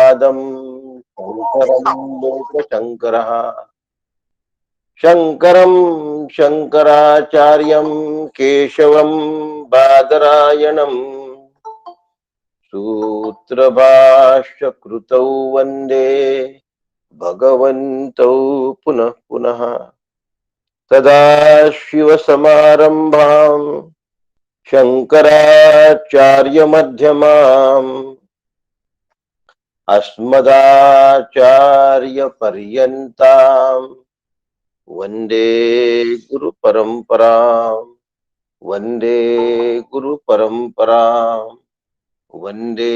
भगवत्पादं शङ्करं लोकशङ्करः शङ्करं शङ्कराचार्यं केशवं बादरायणं सूत्रभाष्यकृतौ वन्दे भगवन्तौ पुनः पुनः सदाशिवसमारम्भां शङ्कराचार्यमध्यमाम् अस्मदाचार्यपर्यन्तां वन्दे गुरुपरम्परां वन्दे गुरुपरम्परां वन्दे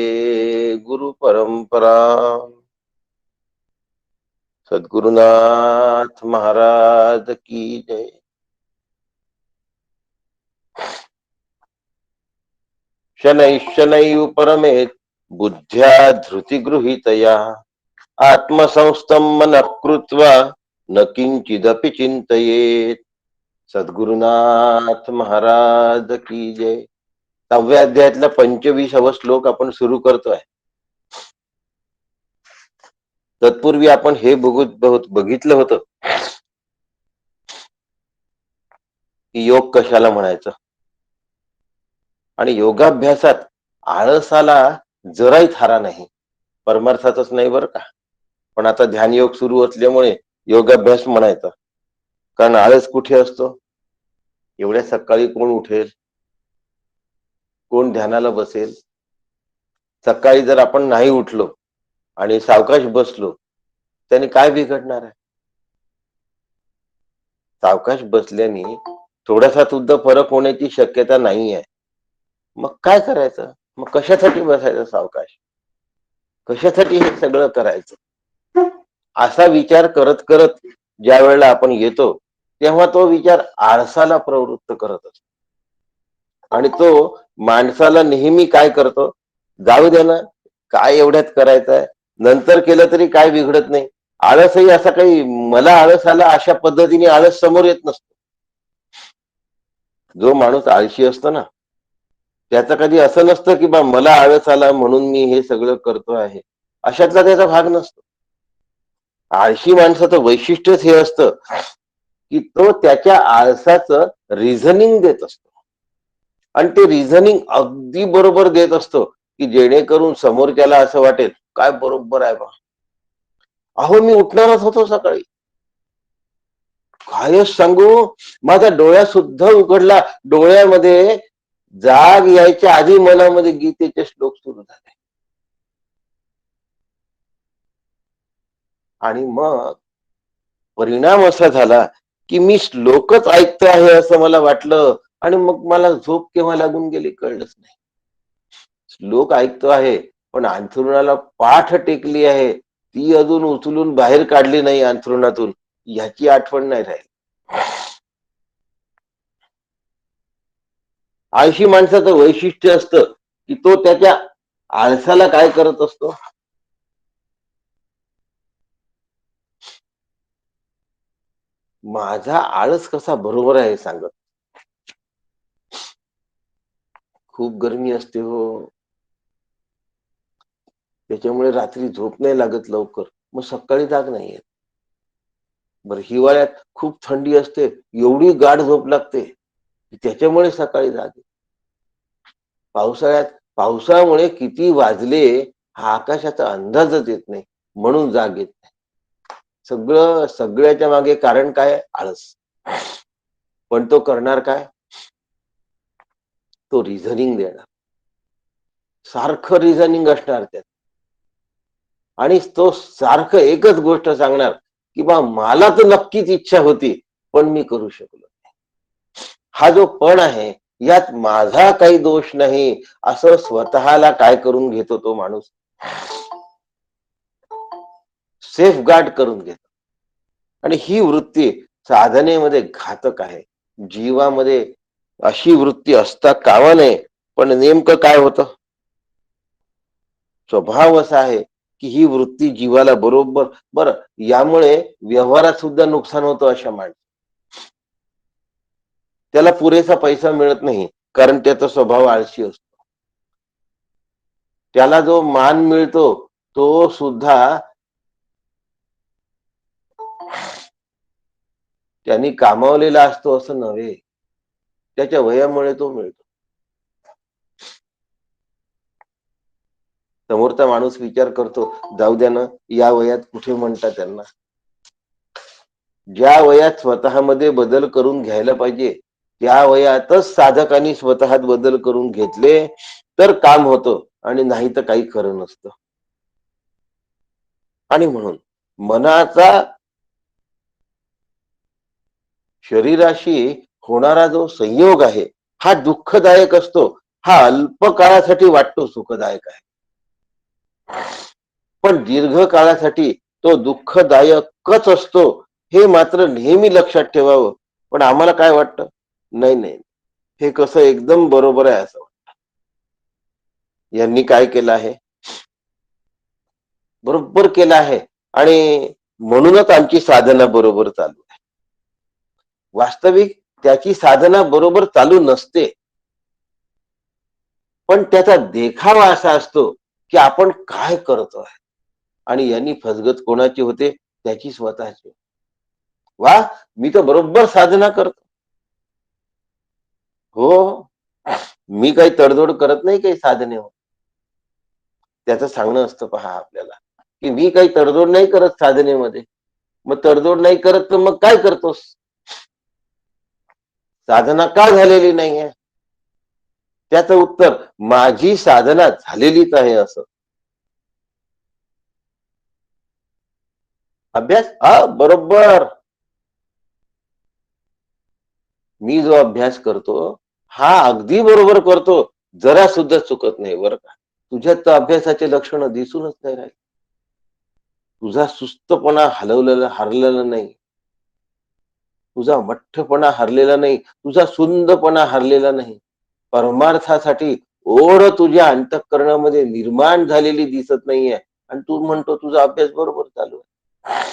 गुरुपरम्परां। सद्गुरुनाथ महाराज की जय। शनैः शनैः परमेत् बुद्ध्या धृतिगृहीतया आत्मसंस्थं मनः कृत्वा न किंचिदपि चिंतयेत्। सद्गुरुनाथ महाराज की जय। 6व्या अध्यायातला 25वा श्लोक आपण सुरू करतोय. तत्पूर्वी आपण हे बघितलं होतं की योग कशाला म्हणायचं आणि योगाभ्यासात आळसाला जराही थारा नाही, परमार्थातच नाही बरं का. पण आता ध्यानयोग सुरू असल्यामुळे योगाभ्यास म्हणायचा, कारण आळस कुठे असतो? एवढ्या सकाळी कोण उठेल, कोण ध्यानाला बसेल? सकाळी जर आपण नाही उठलो आणि सावकाश बसलो त्याने काय बिघडणार आहे? सावकाश बसल्याने थोडासा सुद्धा फरक होण्याची शक्यता नाही आहे. मग काय करायचं? मग कशासाठी बसायचं सावकाश? कशासाठी हे सगळं करायचं? असा विचार करत करत ज्या वेळेला आपण येतो तेव्हा तो विचार आळसाला प्रवृत्त करत असतो आणि तो माणसाला नेहमी काय करतो, जाऊ दे ना, काय एवढ्यात करायचंय, नंतर केलं तरी काय बिघडत नाही. आळसही असा काही मला आळस आला अशा पद्धतीने आळस समोर येत नसतो. जो माणूस आळशी असतो ना त्याचं कधी असं नसतं की बा मला आळस आला म्हणून मी हे सगळं करतो आहे, अशातला त्याचा भाग नसतो. आळशी माणसाचं वैशिष्ट्यच हे असतं की तो त्याच्या आळसाचं रिझनिंग देत असतो आणि ते रिझनिंग अगदी बरोबर देत असतो की जेणेकरून समोरच्याला असं वाटेल काय बरोबर आहे बा, अहो मी उठणारच होतो सकाळी, काय सांगू, माझा डोळ्या सुद्धा उघडला, डोळ्यामध्ये जाग यायच्या आधी मनामध्ये गीतेचे श्लोक सुरू झाले आणि मग परिणाम असा झाला की मी श्लोकच ऐकतो आहे असं मला वाटलं आणि मग मला झोप केव्हा लागून गेली कळलंच नाही. श्लोक ऐकतो आहे पण अंथरुणाला पाठ टेकली आहे, ती अजून उचलून बाहेर काढली नाही अंथरुणातून, याची आठवण नाही राहिली. आळशी माणसाचं वैशिष्ट्य असतं की तो त्याच्या आळसाला काय करत असतो, माझा आळस कसा बरोबर आहे सांगत. खूप गरमी असते हो, त्याच्यामुळे रात्री झोप नाही लागत लवकर, मग सकाळी जाग नाही येत. बरं, हिवाळ्यात खूप थंडी असते, एवढी गाढ झोप लागते त्याच्यामुळे सकाळी जाग येते. पावसाळ्यामुळे किती वाजले हा आकाशाचा अंदाजच येत नाही म्हणून जाग येत नाही. सगळ्याच्या मागे कारण काय? आळस. पण तो करणार काय? तो रिझनिंग देणार, सारखं रिझनिंग असणार त्यात आणि तो सारखं एकच गोष्ट सांगणार की बा मला तर नक्कीच इच्छा होती पण मी करू शकलो नाही. हा जो पण आहे यात माझा काही दोष नाही असं स्वतःला काय करून घेतो तो माणूस, सेफ गार्ड करून घेतो. आणि ही वृत्ती साधनेमध्ये घातक आहे. जीवामध्ये अशी वृत्ती असता कामा नये. पण नेमकं काय होतं, स्वभाव असा आहे की ही वृत्ती जीवाला बरोबर बरं, यामुळे व्यवहारात सुद्धा नुकसान होतं. अशा माणसाला त्याला पुरेसा पैसा मिळत नाही कारण त्याचा स्वभाव आळशी असतो. त्याला जो मान मिळतो तो सुद्धा त्यांनी कामावलेला असतो असं नव्हे, त्याच्या वयामुळे तो मिळतो. समोरचा माणूस विचार करतो, जाऊ द्या ना, या वयात कुठे म्हणतात त्यांना. ज्या वयात स्वतःमध्ये बदल करून घ्यायला पाहिजे त्या वयातच साधकांनी स्वतःत बदल करून घेतले तर काम होतं, आणि नाही तर काही खरं नसतं. आणि म्हणून मनाचा शरीराशी होणारा जो संयोग आहे हा दुःखदायक असतो. हा अल्प काळासाठी वाटतो सुखदायक आहे, पण दीर्घ काळासाठी तो दुःखदायकच असतो, हे मात्र नेहमी लक्षात ठेवावं. पण आम्हाला काय वाटतं, नाही नाही, हे कसं एकदम बरोबर आहे असं. यांनी काय केलं आहे, बरोबर केलं आहे, आणि म्हणूनच आमची साधना बरोबर चालू आहे. वास्तविक त्याची साधना बरोबर चालू नसते, पण त्याचा देखावा असा असतो की आपण काय करतोय, आणि यांनी फसगत कोणाची होते, त्याची स्वतःची. वा, मी तर बरोबर साधना करतो. हो, मी काही तडजोड करत नाही काही साधनेवर. त्याचं सांगणं असतं पहा आपल्याला, की मी काही तडजोड नाही करत साधनेमध्ये. मग तडजोड नाही करत तर मग काय करतोस, साधना का झालेली नाहीये? त्याचं उत्तर, माझी साधना झालेलीच आहे असं. अभ्यास, हा बरोबर. मी जो अभ्यास करतो हा अगदी बरोबर करतो, जरा सुद्धा चुकत नाही बरं का. तुझ्यात तर अभ्यासाचे लक्षण दिसूनच नाही राहिले. तुझा सुस्तपणा हरलेला नाही, तुझा मठ्ठपणा हरलेला नाही, तुझा सुंदपणा हरलेला नाही. परमार्थासाठी ओढ तुझ्या अंतःकरणामध्ये निर्माण झालेली दिसत नाहीये, आणि तू म्हणतो तुझा अभ्यास बरोबर चालू आहे.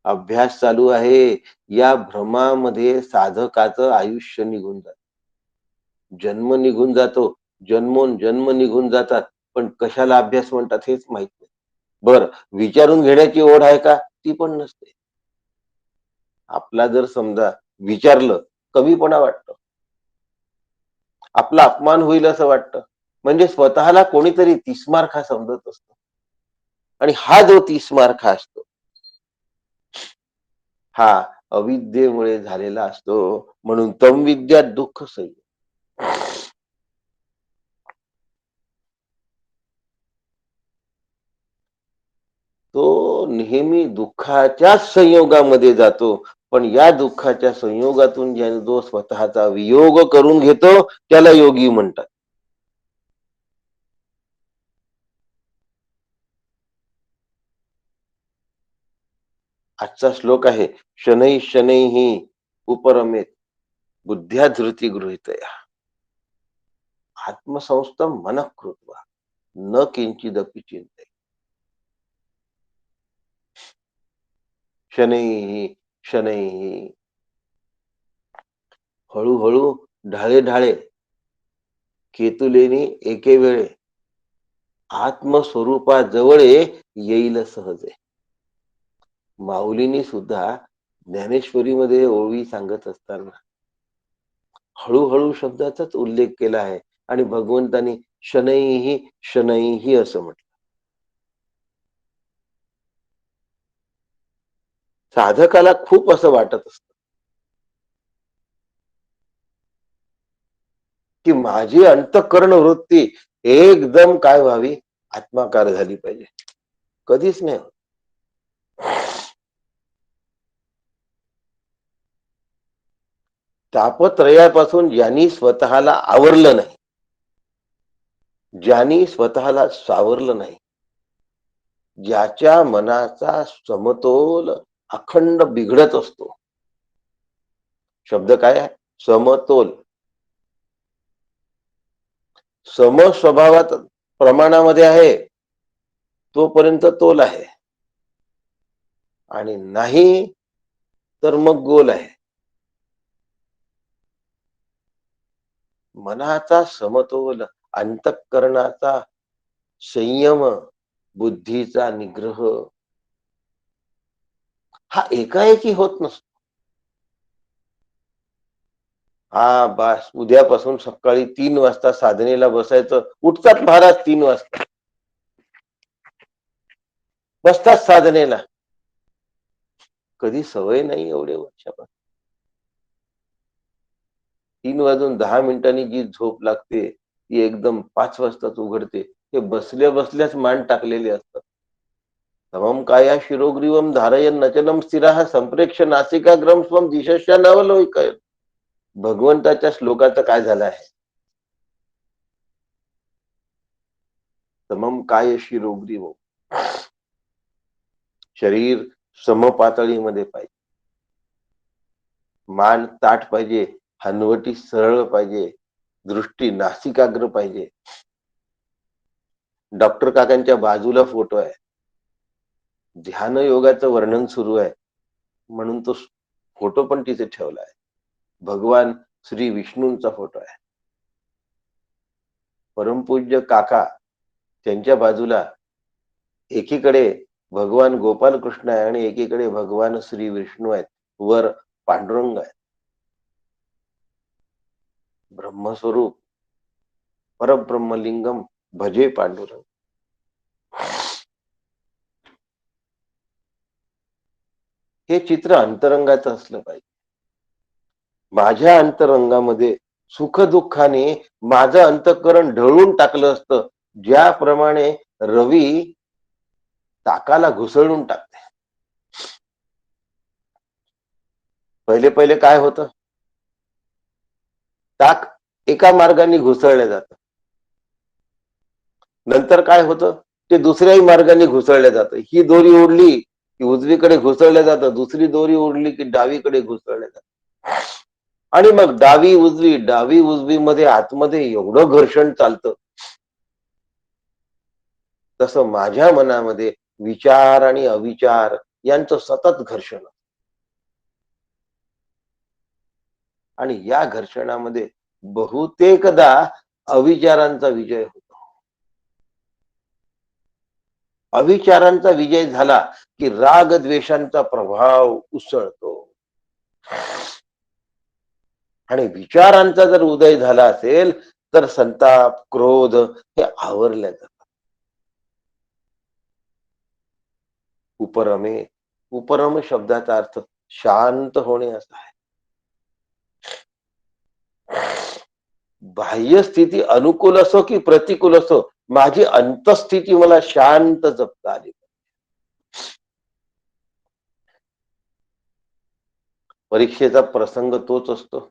अभ्यास चालू आहे या भ्रमामध्ये साधकाचं आयुष्य निघून जात, जन्म निघून जातो, जन्म निघून जातात, पण कशाला अभ्यास म्हणतात हेच माहित नाही. बर, विचारून घेण्याची ओढ आहे का, ती पण नसते. आपला जर समजा विचारलं, कमीपणा वाटतं, आपला अपमान होईल असं वाटतं. म्हणजे स्वतःला कोणीतरी तीसमार्खा समजत असतो, आणि हा जो तीसमार्खा असतो हा अविद्येमुळे झालेला असतो. म्हणून तम विद्या दुःख संयोग. तो नेहमी दुःखाच्याच संयोगामध्ये जातो, पण या दुःखाच्या संयोगातून ज्याने जो स्वतःचा वियोग करून घेतो त्याला योगी म्हणतात. आजचा श्लोक आहे, शनै शनै उपरमेत बुद्ध्या धृती गृहीतया आत्मसंस्थम मन कृत्वा न किंचिदपि चिंते. शनै शनै, हळूहळू, ढाळे ढाळे, केतुलेनी एके वेळे आत्मस्वरूपाजवळ येईल सहजे. माऊलींनी सुद्धा ज्ञानेश्वरीमध्ये ओळी सांगत असताना हळूहळू शब्दाचाच उल्लेख केला आहे, आणि भगवंतानी शनैही शनैही असं म्हटलं. साधकाला खूप असं वाटत असत की माझी अंतःकरण वृत्ती एकदम काय व्हावी, आत्माकार झाली पाहिजे. कधीच नाही होत. तापत्रयापासून ज्यांनी स्वतःला आवरलं नाही, ज्यांनी स्वतःला सावरलं नाही, ज्याच्या मनाचा समतोल अखंड बिघडत असतो. शब्द काय आहे, समतोल. सम स्वभावात प्रमाणामध्ये आहे तोपर्यंत तोल आहे, आणि नाही तर मग गोल आहे. मनाचा समतोल अंतःकरणाचा संयम, बुद्धीचा निग्रह हा एकाएकी होत नसतो. हा बस उद्यापासून सकाळी 3 वाजता साधनेला बसायचं. उठतात महाराज 3 वाजता, बसतात साधनेला. कधी सवय नाही एवढे वर्षापासून. 3 वाजून 10 मिनिटांनी जी झोप लागते ती एकदम 5 वाजताच उघडते. हे बसल्या बसल्याच मान टाकलेले असतात. समम काया शिरोग्रीवम धारयन नचनम स्थिराः संप्रेक्ष नासिकाग्रम स्वम दिशश्या नवलोकयन्. भगवंताच्या श्लोकाचं काय झालं आहे? समम काय शिरोग्रीवम, शरीर समपातळीमध्ये पाहिजे, मान ताठ पाहिजे, हनवटी सरळ पाहिजे, दृष्टी नासिकाग्र पाहिजे. डॉक्टर काकांच्या बाजूला फोटो आहे, ध्यान योगाचं वर्णन सुरू आहे म्हणून तो फोटो पण तिथे ठेवला आहे. भगवान श्री विष्णूंचा फोटो आहे. परमपूज्य काका त्यांच्या बाजूला एकीकडे भगवान गोपाल कृष्ण आहे आणि एकीकडे भगवान श्री विष्णू आहेत. वर पांडुरंग आहे. ब्रह्मस्वरूप परब्रह्मलिंगम भजे पांडुरंग. हे चित्र अंतरंगाचं असलं पाहिजे. माझ्या अंतरंगामध्ये सुख दुःखाने माझं अंतःकरण ढळून टाकलं असतं, ज्याप्रमाणे रवी ताकाला घुसळून टाकते. पहिले पहिले काय होतं, ताक एका मार्गाने घुसळलं जातं. नंतर काय होतं, ते दुसऱ्याही मार्गाने घुसळलं जातं. ही दोरी ओढली की उजवीकडे घुसळलं जातं, दुसरी दोरी ओढली की डावीकडे घुसळलं जातं. आणि मग डावी उजवी मध्ये आतमध्ये एवढं घर्षण चालतं. तसं माझ्या मनामध्ये विचार आणि अविचार यांचं सतत घर्षण, आणि या घर्षणामध्ये बहुतेकदा अविचारांचा विजय होतो. अविचारांचा विजय झाला की राग द्वेषांचा प्रभाव उसळतो, आणि विचारांचा जर उदय झाला असेल तर संताप क्रोध हे आवरल्या जातात. उपरमे, उपरम शब्दाचा अर्थ शांत होणे असा आहे. बाह्य स्थिती अनुकूल असो की प्रतिकूल असो, माझी अंतस्थिती मला शांत जपता आली. परीक्षेचा प्रसंग तोच असतो.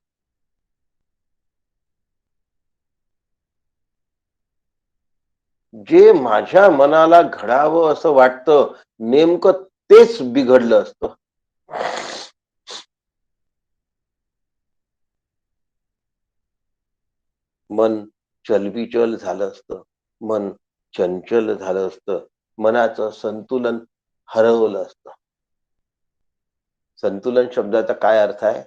जे माझ्या मनाला घडावं असं वाटतं नेमकं तेच बिघडलं असतं. मन चलबिचल झालं असतं, मन चंचल झालं असतं, मनाचं संतुलन हरवलं असतं. संतुलन शब्दाचा काय अर्थ आहे?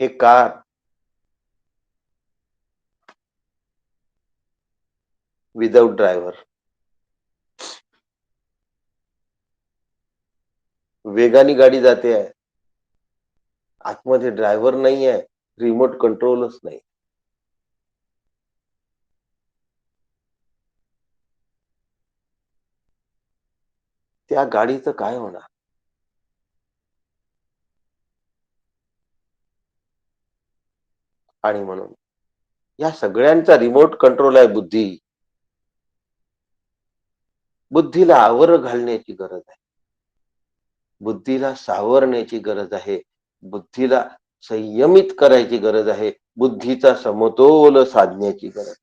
हे कार विदाउट ड्रायव्हर, वेगाने गाडी जाते आहे, आतमध्ये ड्रायव्हर नाही आहे, रिमोट कंट्रोलच नाही. त्या गाडीचं काय होणार? आणि म्हणून या सगळ्यांचा रिमोट कंट्रोल आहे बुद्धी. बुद्धीला आवर घालण्याची गरज आहे, बुद्धीला सावरण्याची गरज आहे, बुद्धीला संयमित करायची गरज आहे, बुद्धीचा समतोल साधण्याची गरज.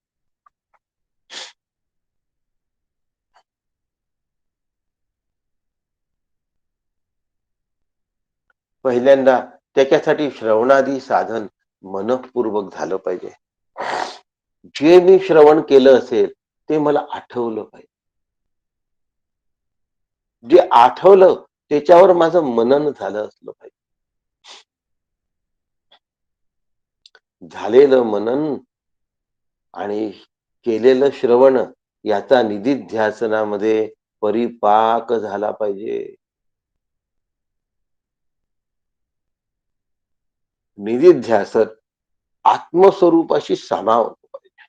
पहिल्यांदा त्याच्यासाठी श्रवणादी साधन मनपूर्वक झालं पाहिजे. जे मी श्रवण केलं असेल ते मला आठवलं पाहिजे. जे आठवलं त्याच्यावर माझं मनन झालं असलं पाहिजे. झालेलं मनन आणि केलेलं श्रवण याचा निधिध्यासनामध्ये परिपाक झाला पाहिजे. निधिध्यासन आत्मस्वरूपाशी सामावलं पाहिजे.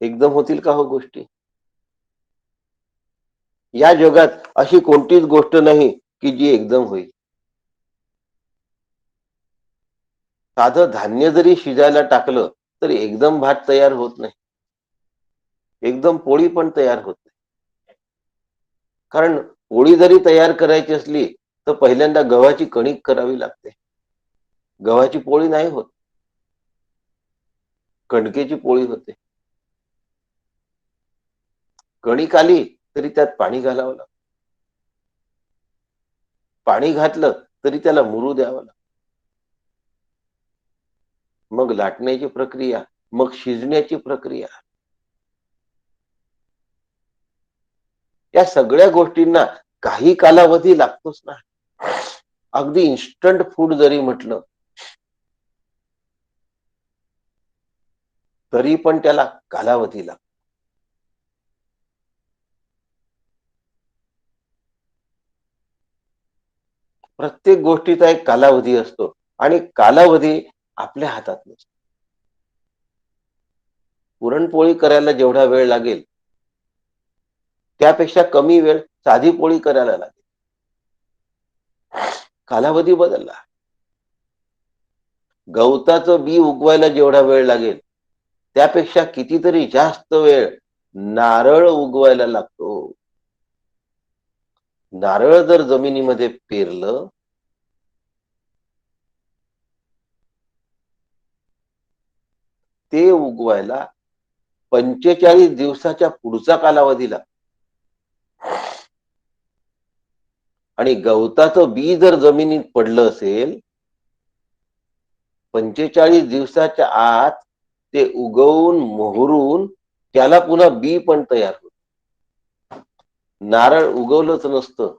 एकदम होतील का हो गोष्टी? या जगात अशी कोणतीच गोष्ट नाही की जी एकदम होईल. साधं धान्य जरी शिजायला टाकलं तर एकदम भात तयार होत नाही. एकदम पोळी पण तयार होत नाही. कारण पोळी जरी तयार करायची असली तर पहिल्यांदा गव्हाची कणिक करावी लागते. गव्हाची पोळी नाही होत. कणकेची पोळी होते. कणिक आली तरी त्यात पाणी घालावं लागतं. पाणी घातलं तरी त्याला मुरू द्यावं लागतं. मग लाटण्याची प्रक्रिया, मग शिजण्याची प्रक्रिया. या सगळ्या गोष्टींना काही कालावधी लागतोच ना. अगदी इन्स्टंट फूड जरी म्हटलं तरी पण त्याला कालावधी लागतो. प्रत्येक गोष्टीचा एक कालावधी असतो आणि कालावधी आपल्या हातात नसतो. पुरणपोळी करायला जेवढा वेळ लागेल त्यापेक्षा कमी वेळ साधी पोळी करायला लागेल. कालावधी बदलला. गवताचं बी उगवायला जेवढा वेळ लागेल त्यापेक्षा कितीतरी जास्त वेळ नारळ उगवायला लागतो. नारळ जर जमिनीमध्ये पेरलं ते उगवायला 45 दिवसाच्या पुढचा कालावधी लागतो. आणि गवताचं बी जर जमिनीत पडलं असेल 45 दिवसाच्या आत ते उगवून मोहरून त्याला पुन्हा बी पण तयार होत. नारळ उगवलंच नसतं.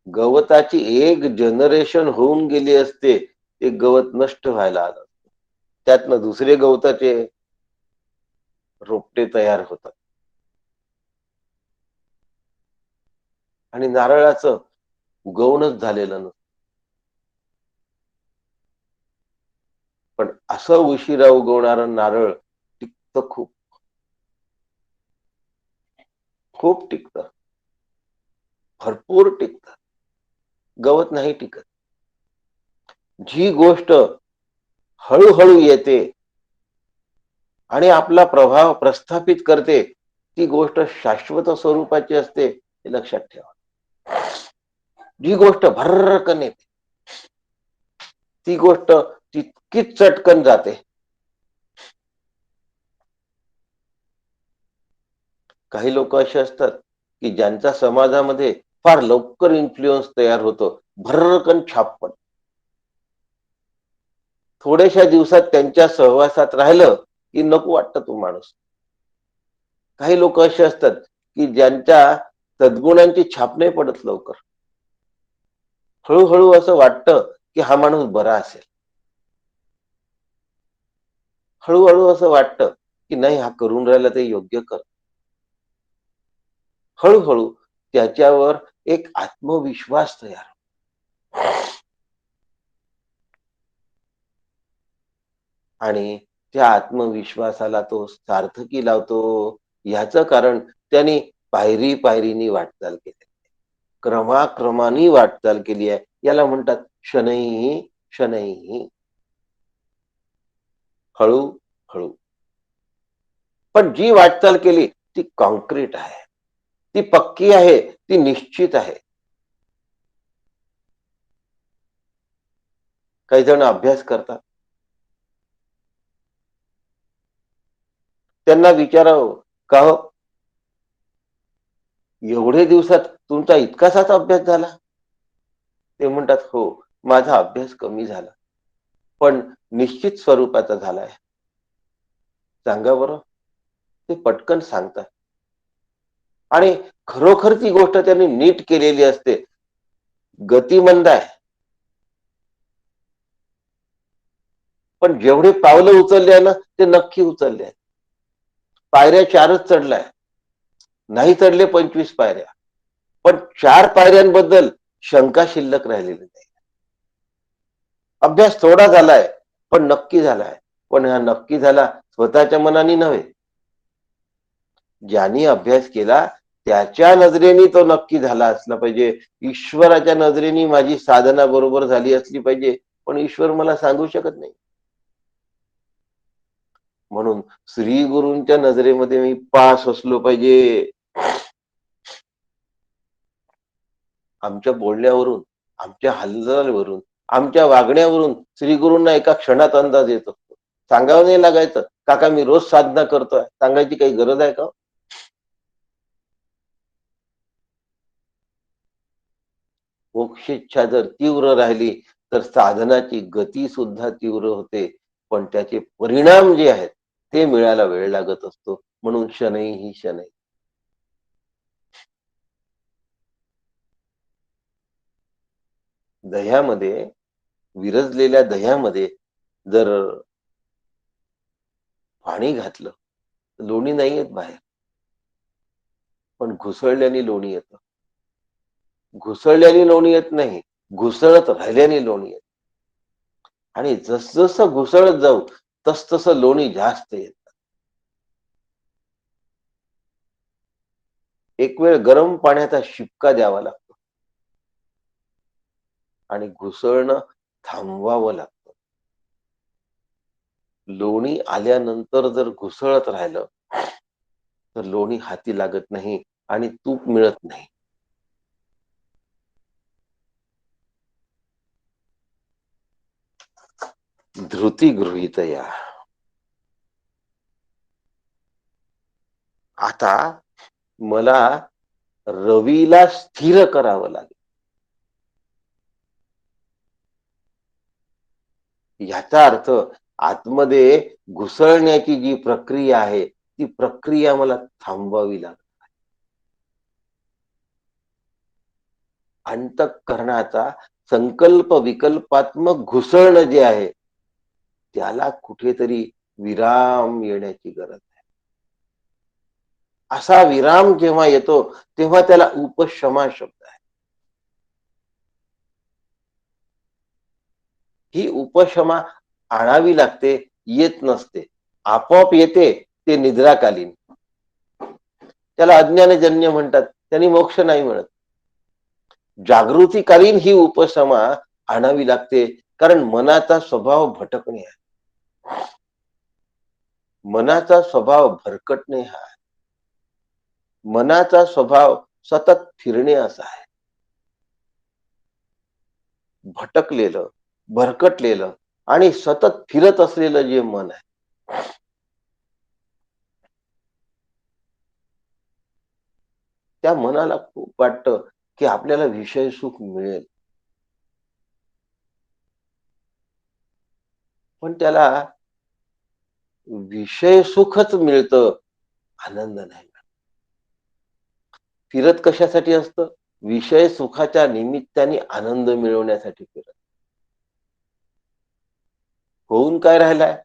गवताची एक जनरेशन होऊन गेली असते ते गवत नष्ट व्हायला आलं. त्यातनं दुसरे गवताचे रोपटे तयार होतात. आणि नारळाचं उगवणच झालेलं नसतं. पण असं उशिरा उगवणारं नारळ टिकतं खूप. खूप टिकतं. भरपूर टिकतं. गवत नाही टिकत. जी गोष्ट हळूहळू येते आणि आपला प्रभाव प्रस्थापित करते ती गोष्ट शाश्वत स्वरूपाची असते हे लक्षात ठेवा. जी गोष्ट भर्रकन येते ती गोष्ट तितकीच चटकन जाते. काही लोक असे असतात की ज्यांचा समाजामध्ये फार लवकर इन्फ्लुएन्स तयार होतो. भर्रकन छाप पडते. थोड्याशा दिवसात त्यांच्या सहवासात राहिलं की नको वाटतं तो माणूस. काही लोक असे असतात की ज्यांच्या सद्गुणांची छाप नाही पडत लवकर. हळूहळू असं वाटतं की हा माणूस बरा असेल. हळूहळू असं वाटतं की नाही हा करून राहिला ते योग्य कर. हळूहळू त्याच्यावर एक आत्मविश्वास तयार. आणि त्या आत्मविश्वासाला तो सार्थकी लावतो. ह्याचं कारण त्यांनी पायरी पायरीनी वाटचाल केली, क्रमाक्रमाने वाटचाल केली आहे. याला म्हणतात शनैः शनैः, हळू हळू. पण जी वाटचाल केली ती कॉन्क्रीट आहे, ती पक्की आहे, ती निश्चित आहे. काही जण अभ्यास करतात. त्यांना विचारावं का हो एवढे दिवसात तुमचा इतकासाच अभ्यास झाला? ते म्हणतात हो माझा अभ्यास कमी झाला पण निश्चित स्वरूपाचा झालाय. सांगा बरं. ते पटकन सांगतात. आणि खरोखर ती गोष्ट त्यांनी नीट केलेली असते. गती मंद आहे, पण जेवढे पावलं उचलले आहे ना, ते नक्की उचलले आहेत. पायऱ्या 4च चढलाय. नाही चढले 25 पायऱ्या. पण 4 पायऱ्यांबद्दल शंका शिल्लक राहिलेली नाही. अभ्यास थोडा झालाय, पण नक्की झालाय. पण हा नक्की झाला स्वतःच्या मनाने नव्हे. ज्यांनी अभ्यास केला त्याच्या नजरेने तो नक्की झाला असला पाहिजे. ईश्वराच्या नजरेने माझी साधना बरोबर झाली असली पाहिजे, पण ईश्वर मला सांगू शकत नाही. म्हणून श्री गुरूंच्या नजरेमध्ये मी पास असलो पाहिजे. आमच्या बोलण्यावरून, आमच्या हालचालीवरून, आमच्या वागण्यावरून श्री गुरूंना एका क्षणात अंदाज येत असतो. सांगावं नाही लागायचं, काका मी रोज साधना करतोय, सांगायची काही गरज आहे का? मोक्षेच्छा जर तीव्र राहिली तर साधनाची गती सुद्धा तीव्र होते, पण त्याचे परिणाम जे आहेत ते मिळायला वेळ लागत असतो. म्हणून शनै ही शनै. दह्यामध्ये, विरजलेल्या दह्यामध्ये जर पाणी घातलं तर लोणी नाही येत बाहेर, पण घुसळल्याने लोणी येतं. घुसळल्याने लोणी येत नाही, घुसळत राहिल्याने लोणी येत. आणि जसजसं घुसळत जाऊ तसतसं लोणी जास्त येत. एक वेळ गरम पाण्याचा शिपका द्यावा लागतो आणि घुसळणं थांबवावं लागतं. लोणी आल्यानंतर जर घुसळत राहिलं तर लोणी हाती लागत नाही आणि तूप मिळत नाही. धृती गृहीतया. आता मला रवीला स्थिर करावं लागेल. याचा अर्थ आतमध्ये घुसळण्याची जी प्रक्रिया आहे ती प्रक्रिया मला थांबवावी लागेल. अंतःकरणाचा संकल्प विकल्पात्मक घुसळणं जे आहे त्याला कुठेतरी विराम येण्याची गरज आहे. असा विराम जेव्हा येतो तेव्हा त्याला उपशमा शब्द आहे. ही उपशमा आणावी लागते, येत नसते. आपोआप येते ते निद्राकालीन. त्याला अज्ञानजन्य म्हणतात, त्यांनी मोक्ष नाही मिळत. जागृतीकालीन ही उपशमा आणावी लागते, कारण मनाचा स्वभाव भटकणे आहे. मनाचा स्वभाव भरकटणे हा आहे. मनाचा स्वभाव सतत फिरणे असा आहे. भटकलेलं, भरकटलेलं आणि सतत फिरत असलेलं जे मन आहे, त्या मनाला खूप वाटतं की आपल्याला विषय सुख मिळेल, पण त्याला विषय सुखच मिळतं, आनंद नाही. फिरत कशासाठी असतं? विषय सुखाच्या निमित्ताने आनंद मिळवण्यासाठी फिरत. होऊन काय राहिलाय?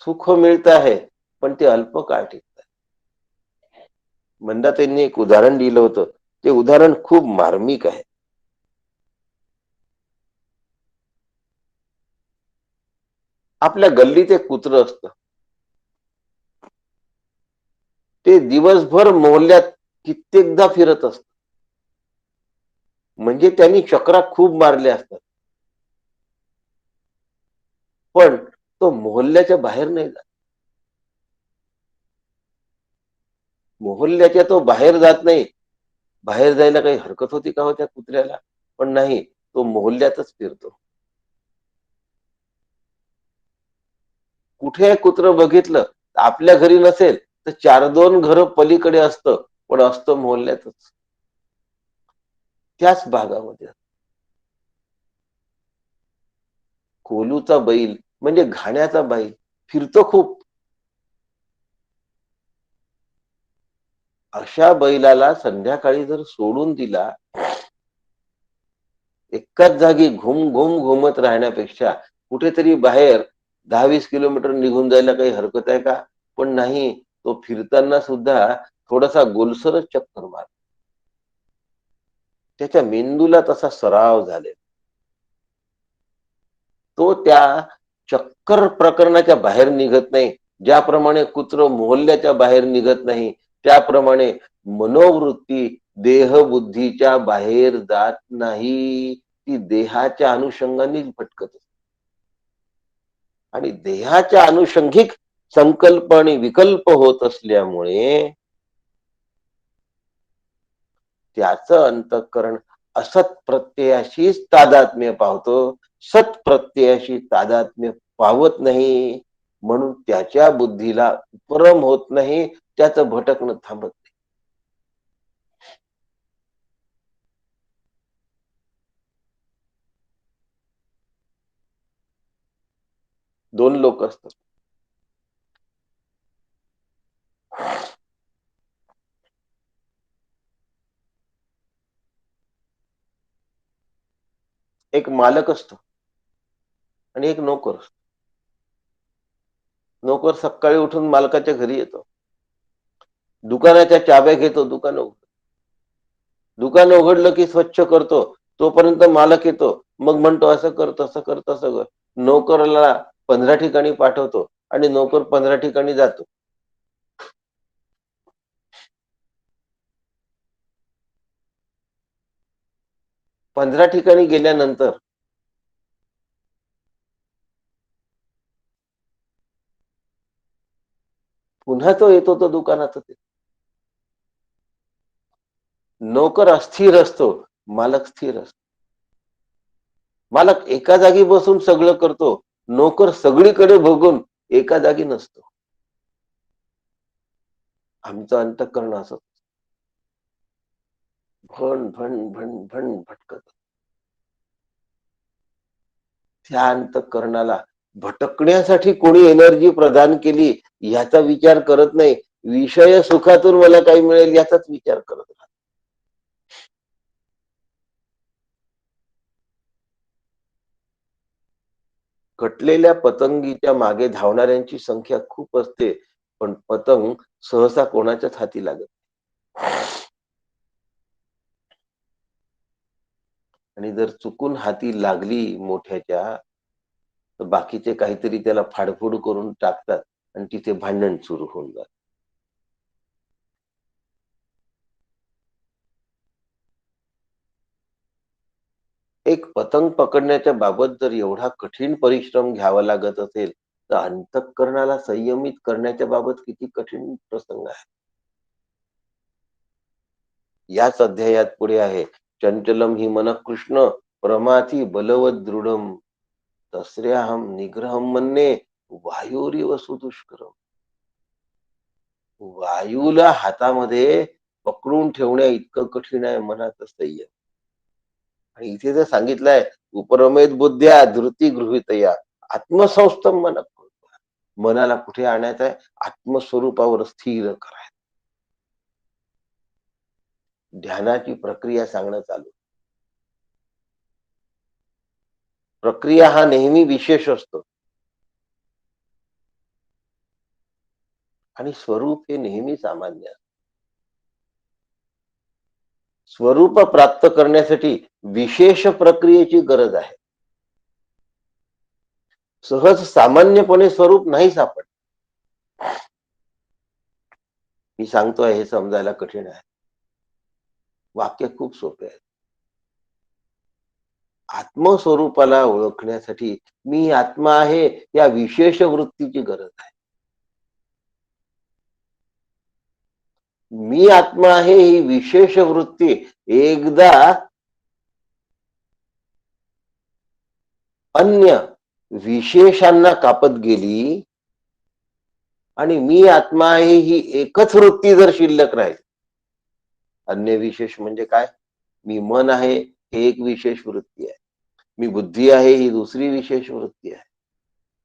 सुख मिळत आहे, पण ते अल्पकाळ टिकत. मंदाताईंनी एक उदाहरण दिलं होतं, ते उदाहरण खूप मार्मिक आहे. आपल्या गल्लीत एक कुत्र असतं. ते दिवसभर मोहल्ल्यात कित्येकदा फिरत असत. म्हणजे त्यांनी चक्रा खूप मारल्या असतात, पण तो मोहल्ल्याच्या बाहेर नाही जात. मोहल्ल्याच्या तो बाहेर जात नाही. बाहेर जायला काही हरकत होती का हो त्या कुत्र्याला? पण नाही, तो मोहल्ल्यातच फिरतो. कुठे कुत्र बघितलं, आपल्या घरी नसेल तर 4-2 घर पलीकडे असतं, पण असतं मोहल्ल्यातच. त्याच भागामध्ये. कोलूचा बैल म्हणजे घाण्याचा बैल फिरतो खूप, अशा बैलाला संध्याकाळी जर सोडून दिला, एकाच जागी घुम घुम घुमत राहण्यापेक्षा कुठेतरी बाहेर 10-20 किलोमीटर निघून जायला काही हरकत आहे का? पण नाही, तो फिरताना सुद्धा थोडासा गोलसरच चक्कर मार. त्याच्या मेंदूला तसा सराव झाले. तो त्या चक्कर प्रकरणाच्या बाहेर निघत नाही. ज्याप्रमाणे कुत्र मोहल्ल्याच्या बाहेर निघत नाही, त्याप्रमाणे मनोवृत्ती देहबुद्धीच्या बाहेर जात नाही. ती देहाच्या अनुषंगाने भटकत असते. आणि देहाच्या अनुषंगिक संकल्प आणि विकल्प होत असल्यामुळे त्याचं अंतःकरण असत प्रत्ययाशीच तादात्म्य पावतो, सत प्रत्ययाशी तादात्म्य पावत नाही. म्हणून त्याच्या बुद्धीला उपरम होत नाही, त्याचं भटकणं थांबत नाही. दोन लोक असतात. एक मालक असतो आणि एक नोकर असतो. नोकर सकाळी उठून मालकाच्या घरी येतो, दुकानाच्या चाब्या घेतो, दुकान उघडलं की स्वच्छ करतो. तोपर्यंत मालक येतो, मग म्हणतो असं कर तसं कर तसं कर. नोकरला 15 ठिकाणी पाठवतो आणि नोकर 15 ठिकाणी जातो. पंधरा ठिकाणी गेल्यानंतर पुन्हा तो येतो, तो दुकानात. नोकर अस्थिर असतो, मालक स्थिर असतो. मालक एका जागी बसून सगळं करतो, नोकर सगळीकडे बघून एका जागी नसतो. आमचं अंतःकरण असं भण भण भण भण भटकत. त्या अंतःकरणाला भटकण्यासाठी कोणी एनर्जी प्रदान केली याचा विचार करत नाही. विषय सुखातून मला काही मिळेल याचाच विचार करत राहतो. कटलेल्या पतंगीच्या मागे धावणाऱ्यांची संख्या खूप असते, पण पतंग सहसा कोणाच्याच हाती लागत. आणि जर चुकून हाती लागली मोठ्याच्या, तर बाकीचे काहीतरी त्याला फाडफूड करून टाकतात आणि तिथे भांडण सुरू होऊन जात. एक पतंग पकडण्याच्या बाबत जर एवढा कठीण परिश्रम घ्यावा लागत असेल, तर अंतःकरणाला संयमित करण्याच्या बाबत किती कठीण प्रसंग आहे. याच अध्यायात पुढे आहे, चंचलम हि मन कृष्ण प्रमाथी बलवत दृढम तस्र्याहम निग्रहम मन्ये वायुरिव सुदुष्करम. वायूला हातामध्ये पकडून ठेवण्या इतकं कठीण आहे मनाचं संयम. आणि इथे जर सांगितलंय, उपरमेत बुद्ध्या धृती गृहीतया आत्मसंस्थम मन, मनाला कुठे आणायचं आहे? आत्मस्वरूपावर स्थिर करायचं. ध्यानाची प्रक्रिया सांगणं चालू. प्रक्रिया हा नेहमी विशेष असतो आणि स्वरूप हे नेहमी सामान्य. स्वरूप प्राप्त करण्यासाठी विशेष प्रक्रियेची गरज आहे. सहज सामान्यपणे स्वरूप नाही सापड. मी सांगतोय हे समजायला कठीण आहे. वाक्य खूप सोपे आहे. आत्मस्वरूपाला ओळखण्यासाठी मी आत्मा आहे या विशेष वृत्तीची गरज आहे. मी आत्मा आहे ही विशेष वृत्ती एकदा अन्य विशेषांना कापत गेली आणि मी आत्मा आहे ही एकच वृत्ती जर शिल्लक राहील. अन्य विशेष म्हणजे काय? मी मन आहे हे एक विशेष वृत्ती आहे, मी बुद्धी आहे ही दुसरी विशेष वृत्ती आहे,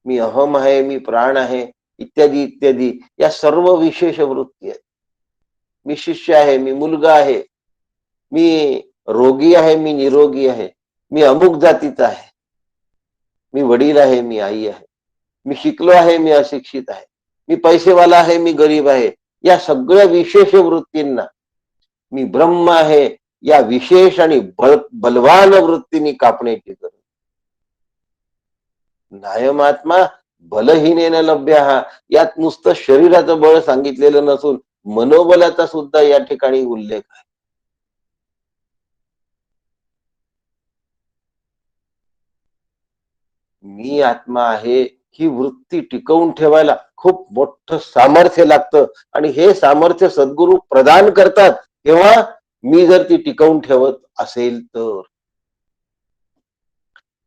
मी अहम आहे, मी प्राण आहे, इत्यादी इत्यादी या सर्व विशेष वृत्ती आहेत. मी शिष्य आहे, मी मुलगा आहे, मी रोगी आहे, मी निरोगी आहे, मी अमुक जातीचा आहे, मी वडील आहे, मी आई आहे, मी शिकलो आहे, मी अशिक्षित आहे, मी पैसेवाला आहे, मी गरीब आहे, या सगळ्या विशेष वृत्तींना मी ब्रह्म आहे या विशेष आणि बलवान वृत्तीने कापण्याची गरज. नायमात्मा बलहीनेन लभ्य, यात नुसतं शरीराचं बळ सांगितलेलं नसून मनोबलाचा सुद्धा या ठिकाणी उल्लेख आहे. मी आत्मा आहे ही वृत्ती टिकवून ठेवायला खूप मोठं सामर्थ्य लागतं आणि हे सामर्थ्य सद्गुरु प्रदान करतात तेव्हा मी जर ती टिकवून ठेवत असेल तर.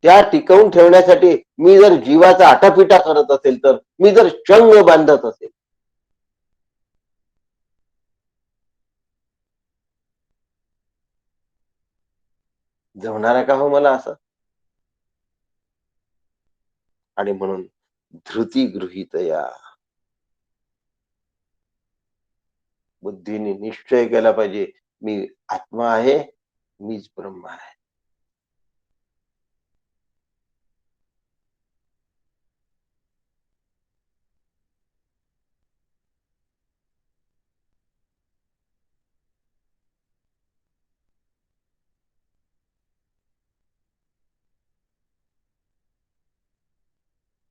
त्या टिकवून ठेवण्यासाठी मी जर जीवाचा आटापिटा करत असेल तर, मी जर चंग बांधत असेल, जमणार आहे का हो मला असं? आणि म्हणून धृती गृहीत या बुद्धीने निश्चय केला पाहिजे, मी आत्मा आहे, मीच ब्रह्म आहे.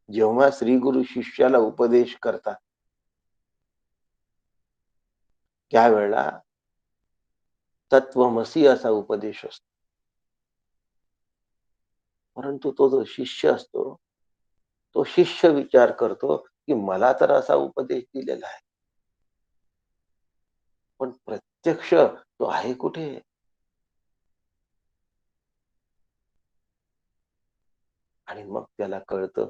जेव्हा श्री गुरु शिष्याला उपदेश करतात त्यावेळेला तत्वमसी असा उपदेश असतो. परंतु तो जो शिष्य असतो, तो शिष्य विचार करतो की मला तर असा उपदेश दिलेला आहे, पण प्रत्यक्ष तो आहे कुठे? आणि मग त्याला कळतं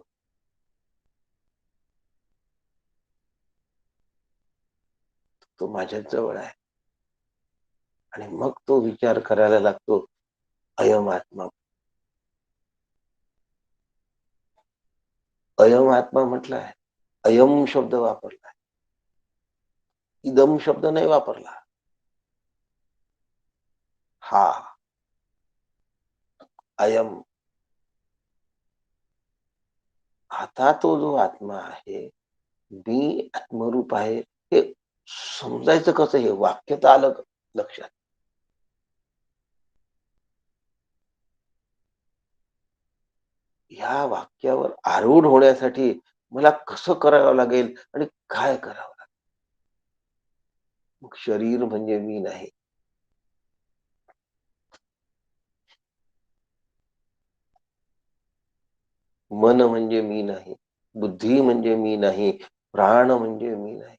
तो माझ्याच जवळ आहे. आणि मग तो विचार करायला लागतो, अयम आत्मा. अयम आत्मा म्हटलाय, अयम शब्द वापरलाय, इदम शब्द नाही वापरला. हा अयम. आता तो जो आत्मा आहे, मी आत्मरूप आहे, हे समजायचं कसं? हे वाक्य तर आलं लक्षात. ह्या वाक्यावर आरूढ होण्यासाठी मला कसं करावं लागेल आणि काय करावं लागेल? मग शरीर म्हणजे मी नाही, मन म्हणजे मी नाही, बुद्धी म्हणजे मी नाही, प्राण म्हणजे मी नाही.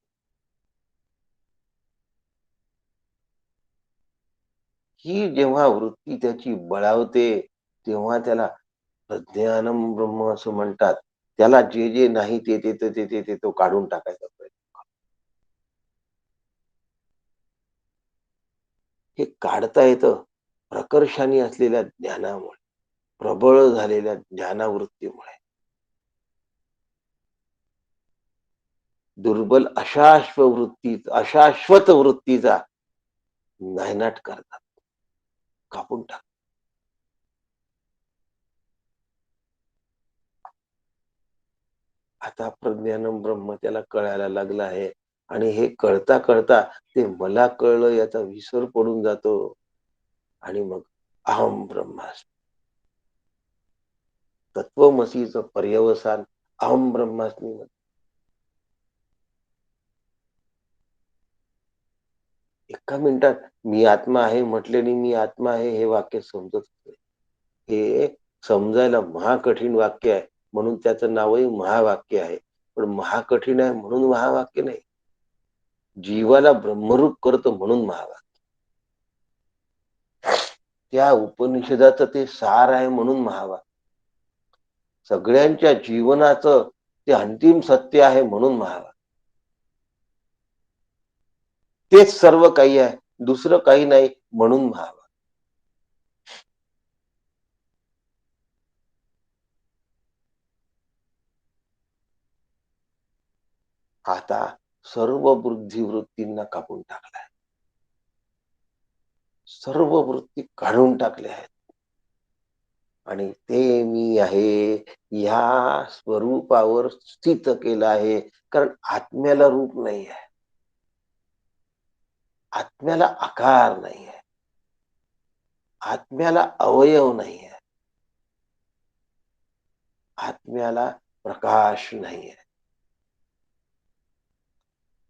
ही जेव्हा वृत्ती त्याची बळावते तेव्हा त्याला प्रज्ञानम ब्रह्म असं म्हणतात. त्याला जे जे नाही ते तो काढून टाकायचा प्रयत्न. हे काढता येतं प्रकर्षाने असलेल्या ज्ञानामुळे, प्रबळ झालेल्या ज्ञानावृत्तीमुळे. दुर्बल अशाश्वत वृत्तीचा नायनाट करतात, कापून टाकतात. आता प्रज्ञानम ब्रह्म त्याला कळायला लागलं आहे आणि हे कळता कळता ते मला कळलं याचा विसर पडून जातो आणि मग अहम ब्रह्मास्मि, तत्वमसीचं पर्यवसान अहम ब्रह्मास्मी मध्ये. एका मिनिटात मी आत्मा आहे म्हटल्याने मी आत्मा आहे हे वाक्य समजत नाही. हे समजायला महाकठीण वाक्य आहे म्हणून त्याचं नावही महावाक्य आहे. पण महाकठीण आहे म्हणून महावाक्य नाही, जीवाला ब्रह्मरूप करतो म्हणून महावाक्य. त्या उपनिषदाचं ते सार आहे म्हणून महावाक्य. सगळ्यांच्या जीवनाचं ते अंतिम सत्य आहे म्हणून महावाक्य. तेच सर्व काही आहे, दुसरं काही नाही म्हणून महावाक्य. आता सर्व बुद्धिवृत्तींना कापून टाकलाय. सर्व वृत्ती काढून टाकल्या आहेत आणि ते मी आहे ह्या स्वरूपावर स्थित केलं आहे. कारण आत्म्याला रूप नाही आहे, आत्म्याला आकार नाही आहे, आत्म्याला अवयव नाही आहे, आत्म्याला प्रकाश नाही आहे,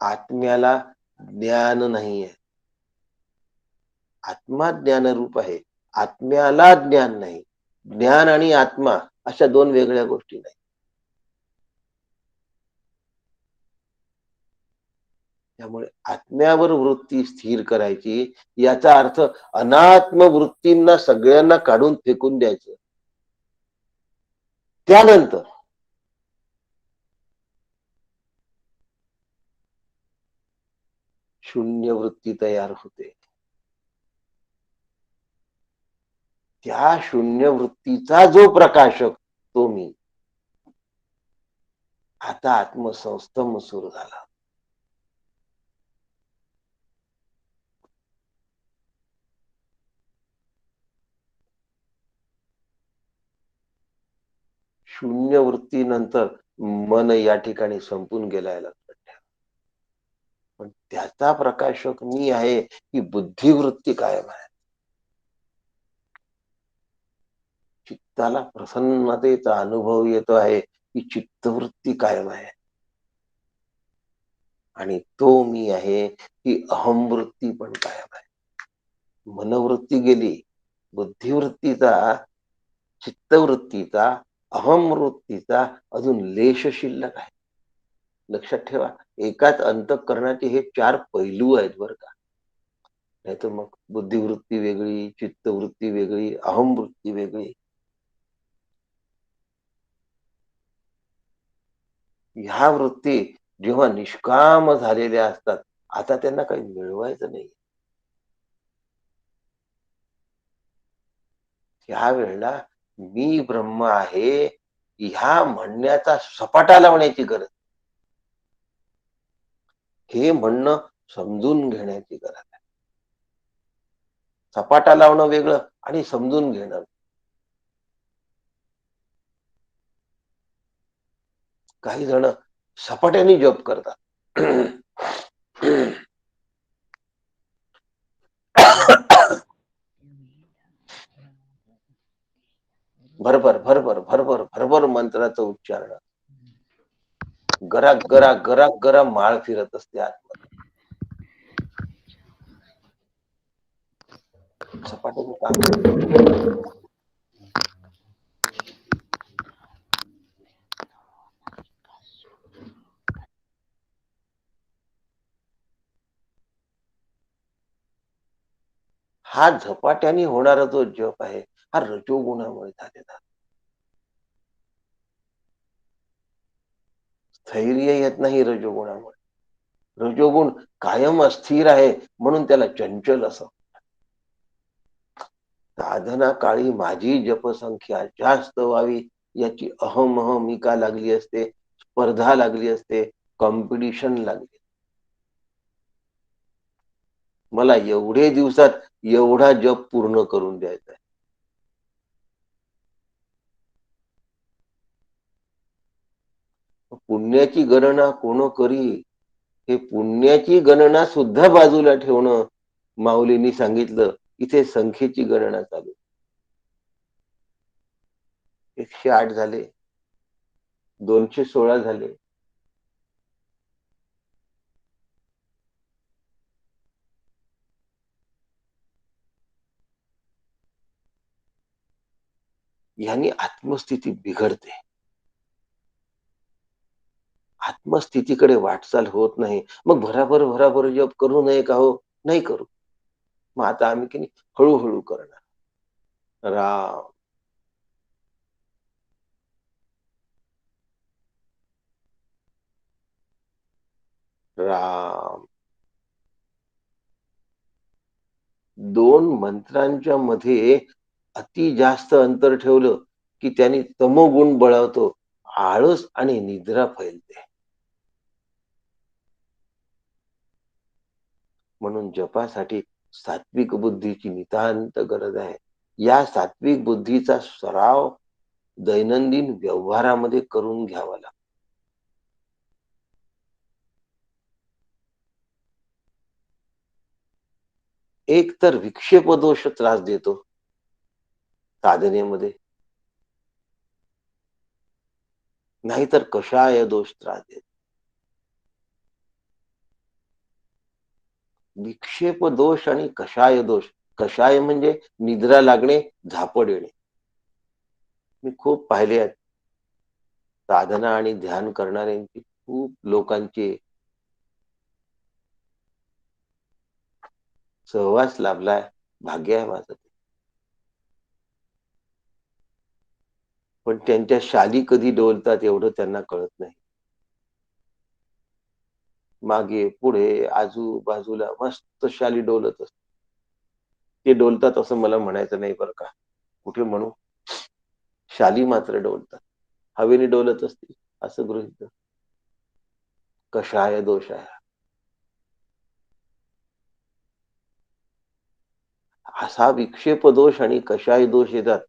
आत्म्याला ज्ञान नाही आहे. आत्मा ज्ञानरूप आहे, आत्म्याला ज्ञान नाही. ज्ञान आणि आत्मा अशा दोन वेगळ्या गोष्टी नाही. त्यामुळे आत्म्यावर वृत्ती स्थिर करायची, याचा अर्थ अनात्म वृत्तींना सगळ्यांना काढून फेकून द्यायचं. त्यानंतर शून्य वृत्ती तयार होते. त्या शून्य वृत्तीचा जो प्रकाशक तो मी. आता आत्मसंस्तम सुरू झाला. शून्य वृत्तीनंतर मन या ठिकाणी संपून गेलाय, लक्षात ठेवा. पण त्याचा प्रकाशक मी आहे ही बुद्धिवृत्ती कायम आहे. चित्ताला प्रसन्नतेचा अनुभव येतो आहे ही चित्तवृत्ती कायम आहे. आणि तो मी आहे ही अहमवृत्ती पण कायम आहे. मनवृत्ती गेली, बुद्धिवृत्तीचा, चित्तवृत्तीचा, अहमवृत्तीचा अजून लेश शिल्लक आहे. लक्षात ठेवा, एकाच अंतःकरणाचे हे 4 पैलू आहेत बरं का. नाहीतर मग बुद्धिवृत्ती वेगळी, चित्तवृत्ती वेगळी, अहमवृत्ती वेगळी. ह्या वृत्ती जेव्हा निष्काम झालेल्या असतात, आता त्यांना काही मिळवायचं नाही. त्यावेळेला मी ब्रह्म आहे ह्या म्हणण्याचा सपाटा लावण्याची गरज, हे म्हणणं समजून घेण्याची गरज आहे. सपाटा लावणं वेगळं आणि समजून घेणं. काही जण सपाट्याने जप करतात. भरभर भरभर भरभर भरभर मंत्राचं उच्चारण, गरा गरा गरा गरा माळ फिरत असते आतमध्ये. सपाट्याचं काम नाही. हा झपाट्याने होणारा जो जप आहे हा रजोगुणामुळे झालेला. स्थैर्य येत नाही रजोगुणामुळे. रजोगुण कायम अस्थिर आहे म्हणून त्याला चंचल असं. साधना काळी माझी जपसंख्या जास्त व्हावी याची अहमिका लागली असते, स्पर्धा लागली असते, कॉम्पिटिशन लागली. मला एवढे दिवसात एवढा जप पूर्ण करून द्यायचा आहे. पुण्याची गणना कोण करी, हे पुण्याची गणना सुद्धा बाजूला ठेवणं माऊलींनी सांगितलं. इथे संख्येची गणना चालू. 108 झाले, 216 झाले. यांनी आत्मस्थिती बिघडते, आत्मस्थितीकडे वाटचाल होत नाही. मग भराभर भराभर जप करू नये का हो? नाही करू. मग आता आम्ही की नाही हळूहळू करणार. राम राम. 2 मंत्रांच्या मध्ये अति जास्त अंतर ठेवलं की त्यांनी तमोगुण बळावतो, आळस आणि निद्रा फैलते. म्हणून जपासाठी सात्विक बुद्धीची नितांत गरज आहे. या सात्विक बुद्धीचा सराव दैनंदिन व्यवहारामध्ये करून घ्यावा लागतो. एक तर विक्षेप दोष त्रास देतो साधनेमध्ये, नाहीतर कषाय दोष त्रास देतो. विक्षेप दोष आणि कषाय दोष. कषाय म्हणजे निद्रा लागणे, झापड येणे. मी खूप पाहिले आहेत. साधना आणि ध्यान करणाऱ्यांची खूप लोकांचे सहवास लाभलाय. भाग्य आहे माझं. पण त्यांच्या शाली कधी डोलतात एवढं त्यांना कळत नाही. मागे, पुढे, आजूबाजूला मस्त शाली डोलत असतात. ते डोलतात असं मला म्हणायचं नाही बरं का. कुठे म्हणू? शाली मात्र डोलतात. हवेने डोलत असतील असं गृहीत धरा. कषाय दोष आहे. असा विक्षेप दोष आणि कषाय दोष येतात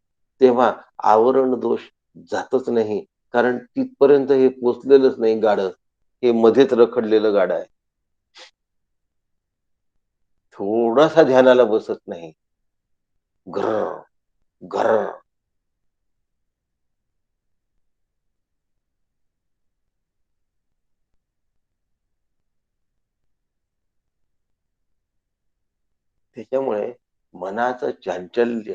तेव्हा आवरण दोष जातच नाही. कारण तिथपर्यंत हे पोचलेलंच नाही गाडं. हे मध्येच रखडलेलं गाडं आहे. थोडासा ध्यानाला बसत नाही. घर्र, घर्र. त्याच्यामुळे मनाचं चांचल्य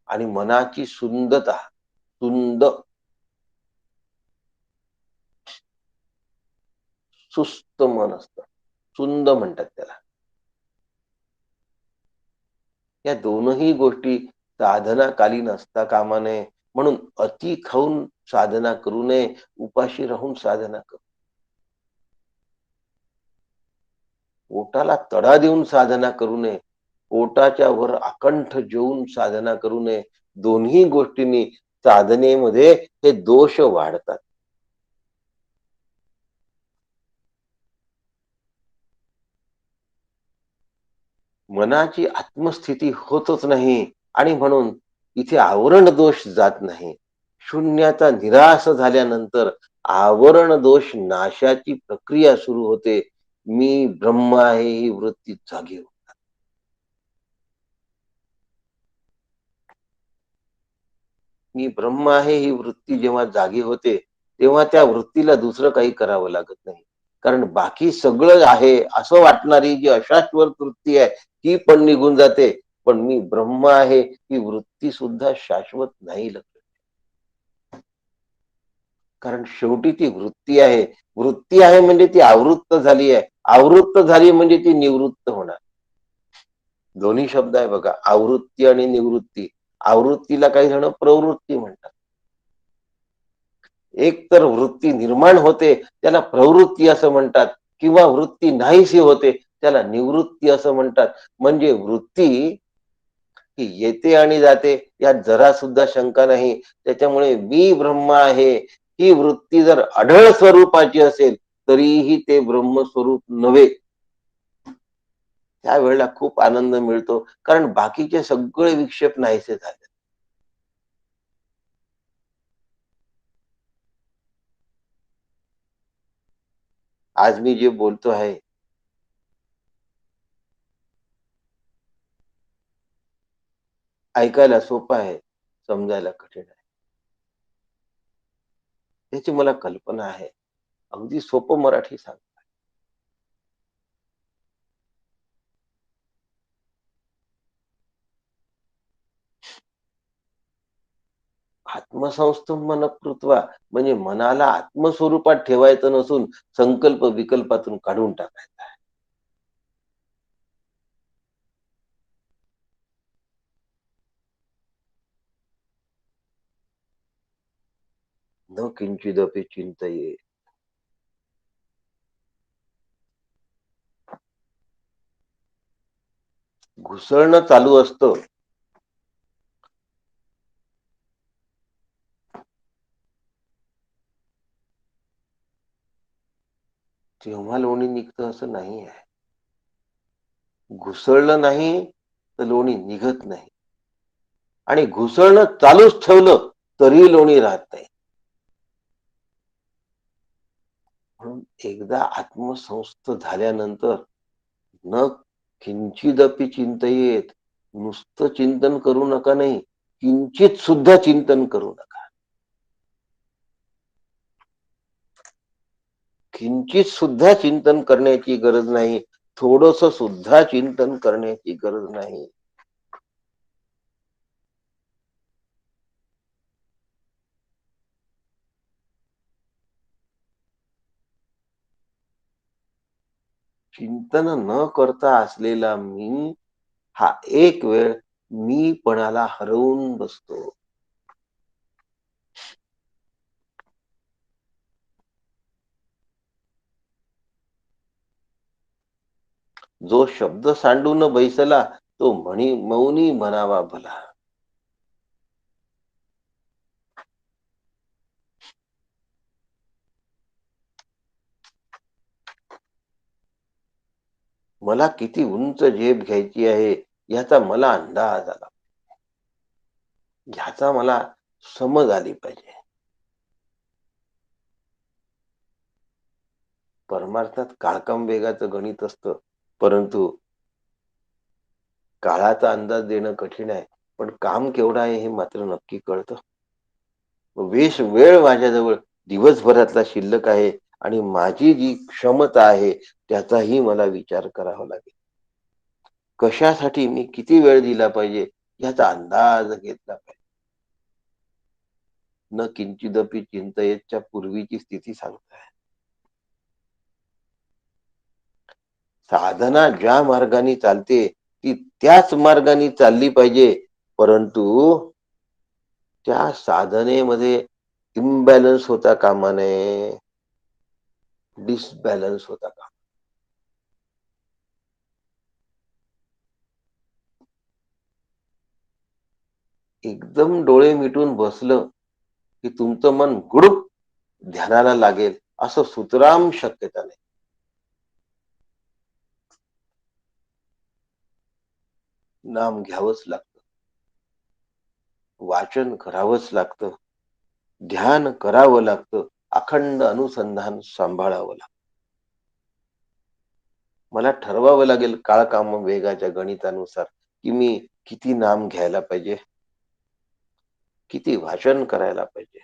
आणि मनाची सुंदता, सुंद सुस्त मन असतं. सुंद म्हणतात त्याला. या दोनही गोष्टी साधनाकालीन असता कामा नये. म्हणून अति खाऊन साधना करू नये, उपाशी राहून साधना करू. पोटाला तडा देऊन साधना करू नये. पोटाच्या वर अकंठ जेवून साधना करू नये. दोन्ही गोष्टींनी साधनेमध्ये हे दोष वाढतात. मनाची आत्मस्थिती होतच नाही आणि म्हणून इथे आवरण दोष जात नाही. शून्याचा निराश झाल्यानंतर आवरण दोष नाशाची प्रक्रिया सुरू होते. मी ब्रह्म आहे ही वृत्ती जागी होते. मी ब्रह्म आहे ही वृत्ती जेव्हा जागी होते तेव्हा त्या वृत्तीला दुसरं काही करावं लागत नाही. कारण बाकी सगळं आहे असं वाटणारी जी अशाश्वत वृत्ती आहे ती पण निघून जाते. पण मी ब्रह्म आहे ही वृत्ती सुद्धा शाश्वत नाही. कारण शेवटी ती वृत्ती आहे. वृत्ती आहे म्हणजे ती आवृत्त झाली आहे. आवृत्त झाली म्हणजे ती निवृत्त होणार. दोन्ही शब्द आहे बघा, आवृत्ती आणि निवृत्ती. आवृत्तीला काही जण प्रवृत्ती म्हणतात. एक तर वृत्ती निर्माण होते त्याला प्रवृत्ती असं म्हणतात, किंवा वृत्ती नाहीशी होते त्याला निवृत्ती असं म्हणतात. म्हणजे वृत्ती ही येते आणि जाते यात जरा सुद्धा शंका नाही. त्याच्यामुळे मी ब्रह्म आहे ही वृत्ती जर अढळ स्वरूपाची असेल तरीही ते ब्रह्मस्वरूप नव्हे. त्यावेळेला खूप आनंद मिळतो, कारण बाकीचे सगळे विक्षेप नाहीसे झाले. आज मी जे बोलतो आहे ऐकायला सोपं आहे, समजायला कठीण आहे. त्याची मला कल्पना आहे. अगदी सोपं मराठी सांग. आत्मसंस्थम कृत्वा म्हणजे मनाला आत्मस्वरूपात ठेवायचं नसून संकल्प विकल्पातून काढून टाकायचं आहे. न किंचिदपि चिंतये. घुसळणं चालू असतं. तेव्हा लोणी निघतं असं नाही आहे. घुसळलं नाही तर लोणी निघत नाही, आणि घुसळणं चालूच ठेवलं तरी लोणी राहत नाही. म्हणून एकदा आत्मसंस्थ झाल्यानंतर न किंचिदपि चिंतयेत, नुसतं चिंतन करू नका नाही, किंचित सुद्धा चिंतन करू नका. किंचित सुद्धा चिंतन करण्याची गरज नाही, थोडस सुद्धा चिंतन करण्याची गरज नाही. चिंतन न करता असलेला मी हा एक वेळ मीपणाला हरवून बसतो. जो शब्द सांडून बैसला तो म्हणी मौनी म्हणावा भला. मला किती उंच झेप घ्यायची आहे याचा मला अंदाज आला, ह्याचा मला समज आली पाहिजे. परमार्थात काळकम वेगाचं गणित असतं, परंतु काळाचा अंदाज देणं कठीण आहे, पण काम केवढं आहे हे मात्र नक्की कळतं. वेळ माझ्याजवळ दिवसभरातला शिल्लक आहे, आणि माझी जी क्षमता आहे त्याचाही मला विचार करावा लागेल. कशासाठी मी किती वेळ दिला पाहिजे याचा अंदाज घेतला पाहिजे. न किंचिदपि चिंतयेतच्या पूर्वीची स्थिती सांगताय. साधना ज्या मार्गाने चालते ती त्याच मार्गाने चालली पाहिजे, परंतु त्या साधनेमध्ये इम्बॅलन्स होता कामा नये, डिसबॅलन्स होता कामा. एकदम डोळे मिटून बसलं की तुमचं मन गुडूप ध्यानाला लागेल असं सुतराम शक्यता नाही. नाम घ्यावंच लागतं, वाचन करावंच लागतं, ध्यान करावं लागतं, अखंड अनुसंधान सांभाळावं लागतं. मला ठरवावं लागेल काळ काम वेगाच्या गणितानुसार की मी किती नाम घ्यायला पाहिजे, किती भाषण करायला पाहिजे,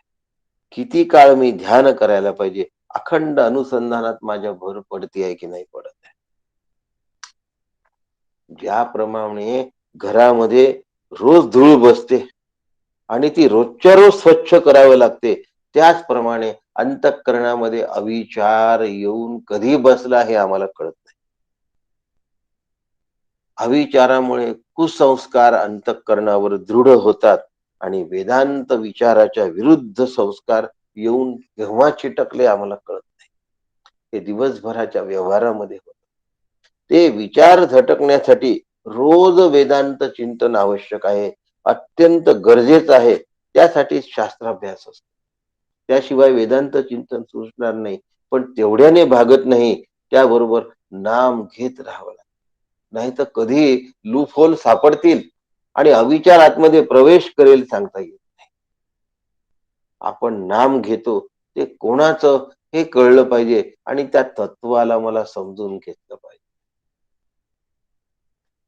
किती काळ मी ध्यान करायला पाहिजे, अखंड अनुसंधानात माझ्या भर पडते आहे की नाही पडत आहे. ज्याप्रमाणे घरामध्ये रोज धूळ बसते आणि ती रोजच्या रोज स्वच्छ करावं लागते, त्याचप्रमाणे अंतःकरणामध्ये अविचार येऊन कधी बसला हे आम्हाला कळत नाही. अविचारामुळे कुसंस्कार अंतःकरणावर दृढ होतात, आणि वेदांत विचाराच्या विरुद्ध संस्कार येऊन केव्हा चिटकले आम्हाला कळत नाही. हे दिवसभराच्या व्यवहारामध्ये होत. ते विचार झटकण्यासाठी रोज वेदांत चिंतन आवश्यक आहे, अत्यंत गरजेचं आहे. त्यासाठी शास्त्राभ्यास असतो, त्याशिवाय वेदांत चिंतन सुचणार नाही. पण तेवढ्याने भागत नाही, त्याबरोबर नाम घेत राहावं लागतं. नाही तर कधी लूप होल सापडतील आणि अविचार आतमध्ये प्रवेश करेल सांगता येईल. आपण नाम घेतो ते कोणाचं हे कळलं पाहिजे, आणि त्या तत्वाला मला समजून घेतलं पाहिजे.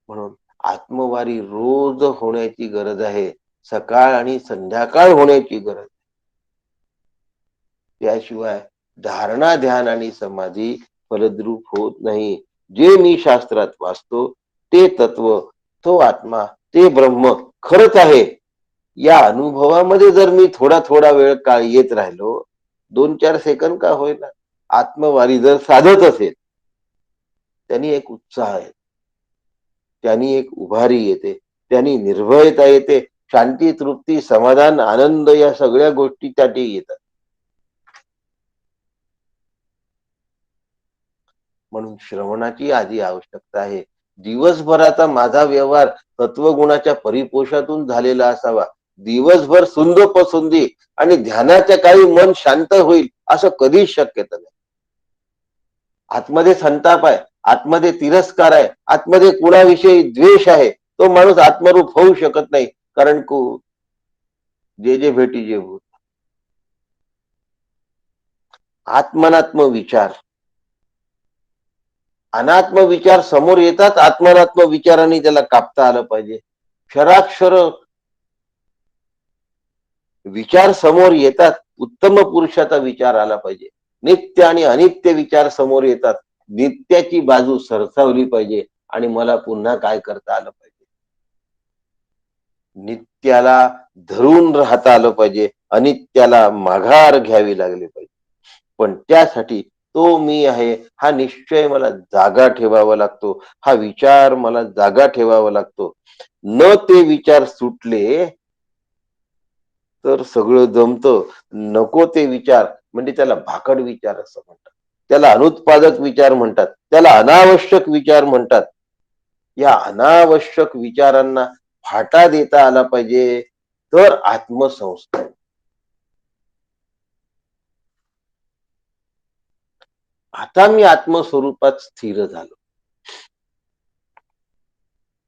म्हणून आत्मवारी रोज होण्याची गरज आहे, सकाळ आणि संध्याकाळ होण्याची गरज. त्याशिवाय धारणा ध्यान आणि समाधी फलद्रूप होत नाही. जे मी शास्त्रात वाचतो ते तत्व, तो आत्मा, ते ब्रह्म खरंच आहे, या अनुभवामध्ये जर मी थोडा थोडा वेळ काळ येत राहिलो, 2-4 सेकंद का होईना, आत्मवारी जर साधत असेल, त्यांनी एक उत्साह आहे, त्यांनी एक उभारी येते, त्यांनी निर्भयता येते, शांती, तृप्ती, समाधान, आनंद या सगळ्या गोष्टी त्याठी येतात. म्हणून श्रवणाची आधी आवश्यकता आहे. दिवसभराचा माझा व्यवहार तत्वगुणाच्या परिपोषातून झालेला असावा. दिवसभर सुंद पसुंदी आणि ध्यानाच्या काळी मन शांत होईल असं कधीच शक्यता नाही. आतमध्ये संताप आहे, आतमध्ये तिरस्कार आहे, आतमध्ये कुणाविषयी द्वेष आहे, तो माणूस आत्मरूप होऊ शकत नाही. कारण जे जे भेटी जे भूत. आत्मनात्म विचार, अनात्म विचार समोर येतात, आत्मनात्म विचाराने त्याला कापता आलं पाहिजे. क्षराक्षर विचार समोर येतात, उत्तम पुरुषाचा विचार आला पाहिजे. नित्य आणि अनित्य विचार समोर येतात, नित्याची बाजू सरसावली पाहिजे आणि मला पुन्हा काय करता आलं पाहिजे. नित्याला धरून राहता आलं पाहिजे, अनित्याला माघार घ्यावी लागली पाहिजे. पण त्यासाठी तो मी आहे हा निश्चय मला जागा ठेवावा लागतो, हा विचार मला जागा ठेवावा लागतो. न ते विचार सुटले तर सगळं जमतं. नको ते विचार म्हणजे त्याला भाकड विचार असं म्हणतात, त्याला अनुत्पादक विचार म्हणतात, त्याला अनावश्यक विचार म्हणतात. या अनावश्यक विचारांना फाटा देता आला पाहिजे, तर आत्मसंस्कार. आता मी आत्मस्वरूपात स्थिर झालो.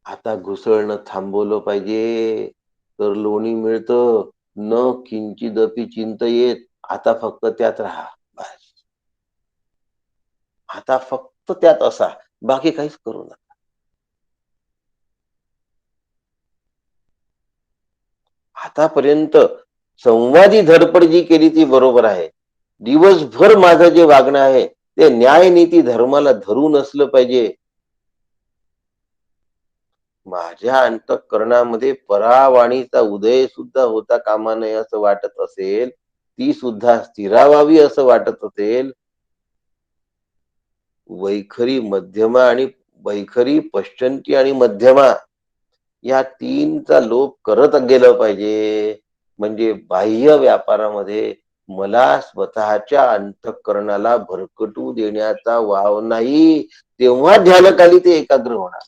आता घुसळणं थांबवलं पाहिजे, तर लोणी मिळतं. न किंचिदपि चिंतयेत. आता फक्त त्यात राहा, बस. आता फक्त त्यात असा, बाकी काहीच करू नका. आतापर्यंत संवादी धडपड जी केली ती बरोबर आहे. दिवसभर माझं जे वागणं आहे ते न्याय नीती धर्माला धरून असलं पाहिजे. माझ्या अंतःकरणामध्ये परावाणीचा उदय सुद्धा होता कामा नये असं वाटत असेल, ती सुद्धा स्थिरावावी असं वाटत असेल, वैखरी मध्यमा आणि वैखरी पश्चंती आणि मध्यमा या तीनचा लोप करत गेलं पाहिजे. म्हणजे बाह्य व्यापारामध्ये मला स्वतःच्या अंतःकरणाला भरकटू देण्याचा वाव नाही, तेव्हा ध्यानाखाली ते एकाग्र होणार.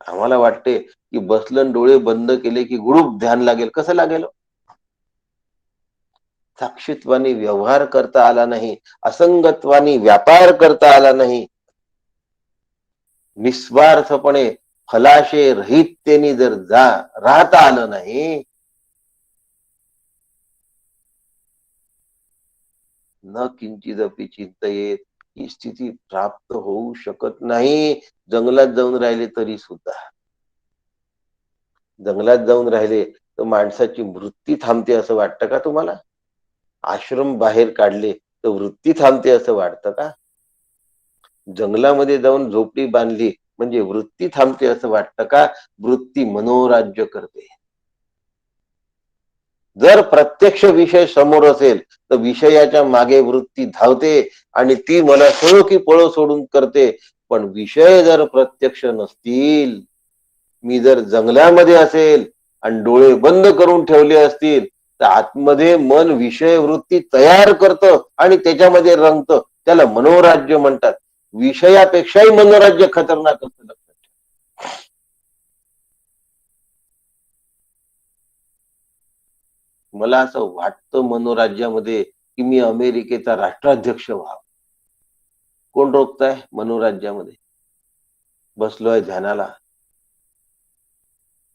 आम्हाला वाटते की बसलं डोळे बंद केले की गुरूप ध्यान लागेल. कसं लागेल? साक्षीत्वाने व्यवहार करता आला नाही, असंगत्वाने व्यापार करता आला नाही, निस्वार्थपणे फलाशय रहिततेने जर राहता आलं नाही, न किंचिदपि चिंतयेत, ही स्थिती प्राप्त होऊ शकत नाही. जंगलात जाऊन राहिले तरी सुद्धा, जंगलात जाऊन राहिले तर माणसाची वृत्ती थांबते असं वाटतं का तुम्हाला? आश्रम बाहेर काढले तर वृत्ती थांबते असं वाटतं का? जंगलामध्ये जाऊन झोपडी बांधली म्हणजे वृत्ती थांबते असं वाटतं का? वृत्ती मनोराज्य करते. जर प्रत्यक्ष विषय समोर असेल तर विषयाच्या मागे वृत्ती धावते आणि ती मला सळो की पळो सोडून करते. पण विषय जर प्रत्यक्ष नसतील, मी जर जंगलामध्ये असेल आणि डोळे बंद करून ठेवले असतील, तर आतमध्ये मन विषय वृत्ती तयार करतं आणि त्याच्यामध्ये रंगतं. त्याला मनोराज्य म्हणतात. विषयापेक्षाही मनोराज्य खतरनाक असतं. मला असं वाटतं मनोराज्यामध्ये की मी अमेरिकेचा राष्ट्राध्यक्ष व्हावं. कोण रोखताय मनोराज्यामध्ये? बसलोय ध्यानाला,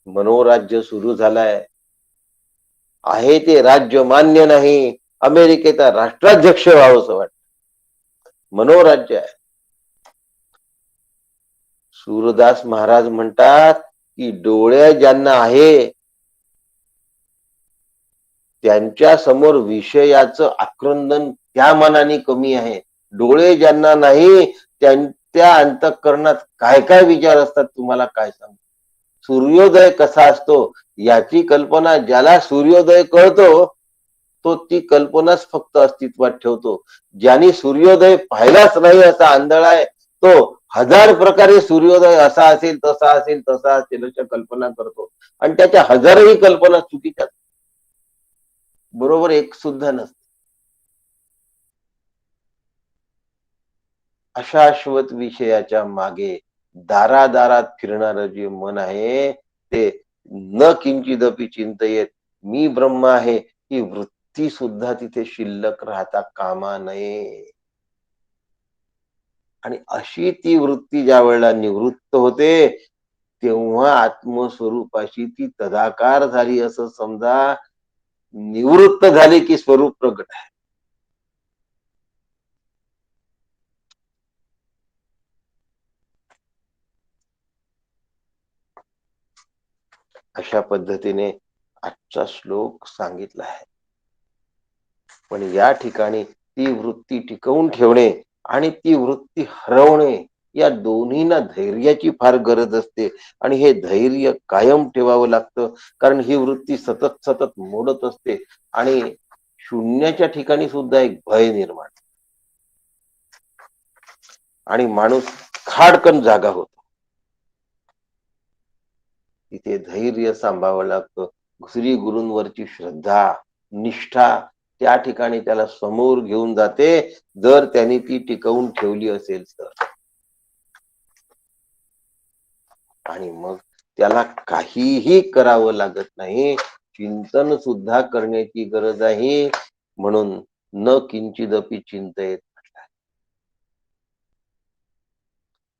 मनोराज्य सुरू झालाय. आहे ते राज्य मान्य नाही, अमेरिकेचा राष्ट्राध्यक्ष व्हावं असं वाटत. मनोराज्य आहे. सूरदास महाराज म्हणतात की डोळे ज्यांना आहे त्यांच्या समोर विषयाचं आक्रंदन त्या मनाने कमी आहे. डोळे ज्यांना नाही त्यांच्या अंतःकरणात काय काय विचार असतात तुम्हाला काय सांगू. सूर्योदय कसा असतो याची कल्पना ज्याला सूर्योदय कळतो तो ती कल्पनाच फक्त अस्तित्वात ठेवतो. ज्यांनी सूर्योदय पाहिलाच नाही असा आंधळा आहे तो हजार प्रकारे सूर्योदय असा असेल तसा असेल तसा असेल अशा कल्पना करतो आणि त्याच्या हजारही कल्पना चुकीच्या, बरोबर एक सुद्धा नसते. अशाश्वत विषयाच्या मागे दारादारात फिरणार जे मन आहे ते न किंचिदपि चिंतयेत मी ब्रह्म आहे ही वृत्ती सुद्धा तिथे शिल्लक राहता कामा नये. आणि अशी ती वृत्ती ज्या वेळेला निवृत्त होते तेव्हा आत्मस्वरूपाशी ती तदाकार झाली असं समजा. निवृत्त झाले की स्वरूप प्रगट आहे. अशा पद्धतीने आजचा श्लोक सांगितला आहे. पण या ठिकाणी ती वृत्ती टिकवून ठेवणे आणि ती वृत्ती हरवणे या दोन्हींना धैर्याची फार गरज असते. आणि हे धैर्य कायम ठेवावं लागतं. कारण ही वृत्ती सतत सतत मोडत असते आणि शून्याच्या ठिकाणी सुद्धा एक भय निर्माण आणि माणूस खाडकन जागा होतो. तिथे धैर्य सांभाळावं लागतं. श्री गुरूंवरची श्रद्धा, निष्ठा त्या ठिकाणी त्याला समोर घेऊन जाते, जर त्यांनी ती टिकवून ठेवली असेल तर. आणि मग त्याला काहीही करावं लागत नाही. चिंतन सुद्धा करण्याची गरज आहे. म्हणून न किंचिदपि चिंतेत.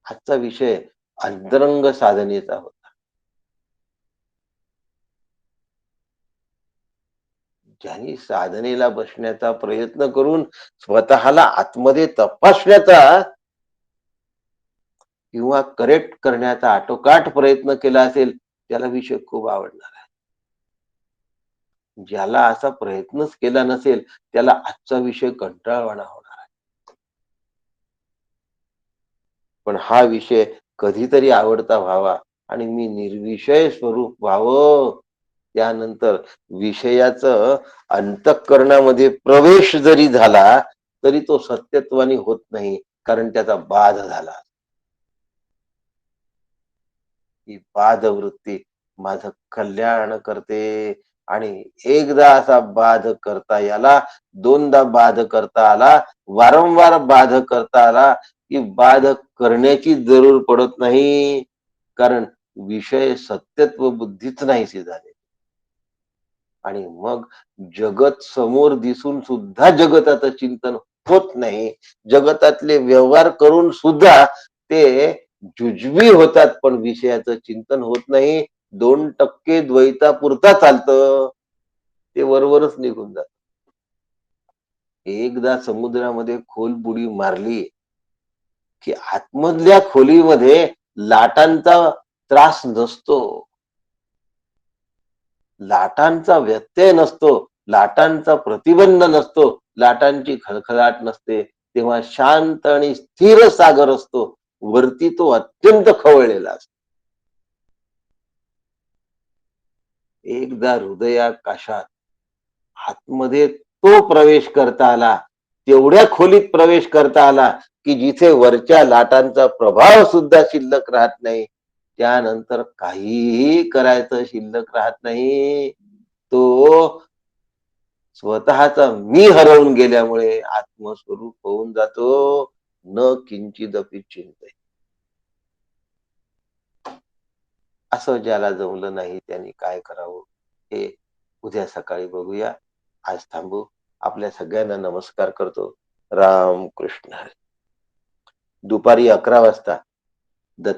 आजचा विषय अंतरंग साधनेचा होता. ज्यांनी साधनेला बसण्याचा प्रयत्न करून स्वतःला आतमध्ये तपासण्याचा किंवा करेक्ट करण्याचा आटोकाट प्रयत्न केला असेल त्याला विषय खूप आवडणार आहे. ज्याला असा प्रयत्नच केला नसेल त्याला आजचा विषय कंटाळवाणा होणार आहे. पण हा विषय कधीतरी आवडता व्हावा आणि मी निर्विषय स्वरूप व्हावं. त्यानंतर विषयाचं अंतःकरणामध्ये प्रवेश जरी झाला तरी तो सत्यत्वानी होत नाही, कारण त्याचा बाध झाला. ही बाध वृत्ती माझं कल्याण करते. आणि एकदा असा बाध करता याला, दोनदा बाध करता आला, वारंवार बाध करता आला की बाध करण्याची जरूर पडत नाही. कारण विषय सत्यत्व बुद्धीच नाहीसे झाले. आणि मग जगत समोर दिसून सुद्धा जगताचं चिंतन होत नाही. जगतातले व्यवहार करून सुद्धा ते जुजबी होतात, पण विषयाचं चिंतन होत नाही. 2% द्वैतापुरता चालतं, ते वरवरच निघून जात. एकदा समुद्रामध्ये खोल बुडी मारली की आतमधल्या खोलीमध्ये लाटांचा त्रास नसतो, लाटांचा व्यत्यय नसतो, लाटांचा प्रतिबंध नसतो, लाटांची खळखळाट नसते. तेव्हा शांत आणि स्थिर सागर असतो. वरती तो अत्यंत खवळलेला असतो. एकदा हृदयाकाशात आतमध्ये तो प्रवेश करता आला, तेवढ्या खोलीत प्रवेश करता आला की जिथे वरच्या लाटांचा प्रभाव सुद्धा शिल्लक राहत नाही. त्यानंतर काहीही करायचं शिल्लक राहत नाही. तो स्वतःचा मी हरवून गेल्यामुळे आत्मस्वरूप होऊन जातो. न किंचिदपि चिंते. असं ज्याला जमलं नाही त्यांनी काय करावं हे उद्या सकाळी बघूया. आज थांबू. आपल्या सगळ्यांना नमस्कार करतो. राम कृष्ण हरी. दुपारी 11 वाजता दत्त